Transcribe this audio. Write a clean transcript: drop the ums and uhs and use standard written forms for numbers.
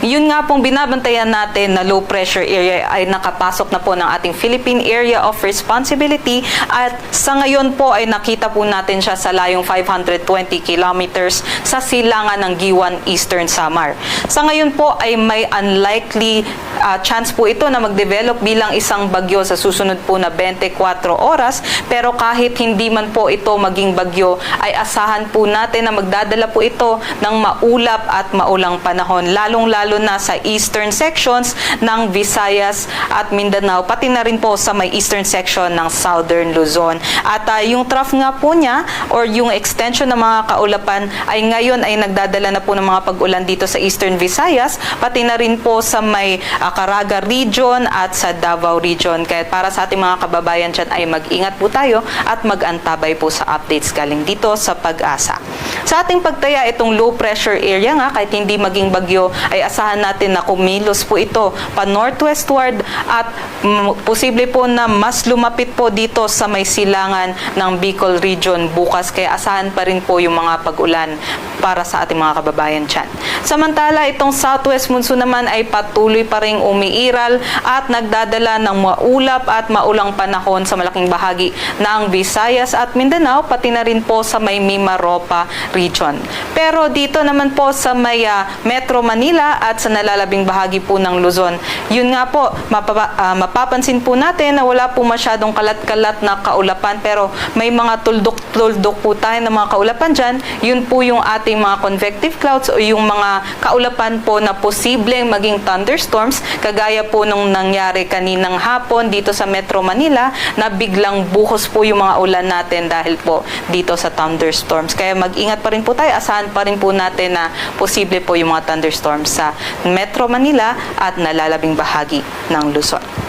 Yun nga pong binabantayan natin na low pressure area ay nakapasok na po ng ating Philippine Area of Responsibility at sa ngayon po ay nakita po natin siya sa layong 520 kilometers sa silangan ng Giwan, Eastern Samar. Sa ngayon po ay may unlikely chance po ito na mag-develop bilang isang bagyo sa susunod po na 24 oras, pero kahit hindi man po ito maging bagyo ay asahan po natin na magdadala po ito ng maulap at maulang panahon, lalong-lalo na sa eastern sections ng Visayas at Mindanao, pati na rin po sa may eastern section ng Southern Luzon. At yung trough nga po niya or yung extension ng mga kaulapan ay ngayon ay nagdadala na po ng mga pag-ulan dito sa eastern Visayas, pati na rin po sa may Caraga region at sa Davao region. Kaya para sa ating mga kababayan dyan ay mag-ingat po tayo at mag-antabay po sa updates galing dito sa Pag-asa. Sa ating pagtaya itong low pressure area nga, kahit hindi maging bagyo, ay asahan natin na kumilos po ito pa northwestward at posible po na mas lumapit po dito sa may silangan ng Bicol region bukas. Kaya asahan pa rin po yung mga pag-ulan para sa ating mga kababayan dyan. Samantala, itong southwest monsoon naman ay patuloy pa rin umiiral at nagdadala ng maulap at maulang panahon sa malaking bahagi ng Visayas at Mindanao, pati na rin po sa may Mimaropa region. Pero dito naman po sa may Metro Manila at sa nalalabing bahagi po ng Luzon, yun nga po, mapapansin po natin na wala po masyadong kalat-kalat na kaulapan, pero may mga tuldok-tuldok po tayo ng mga kaulapan dyan. Yun po yung ating mga convective clouds o yung mga kaulapan po na posibleng maging thunderstorms, kagaya po nung nangyari kaninang hapon dito sa Metro Manila na biglang buhos po yung mga ulan natin dahil po dito sa thunderstorms. Kaya mag-ingat pa rin po tayo, asahan pa rin po natin na posible po yung mga thunderstorms sa Metro Manila at nalalabing bahagi ng Luzon.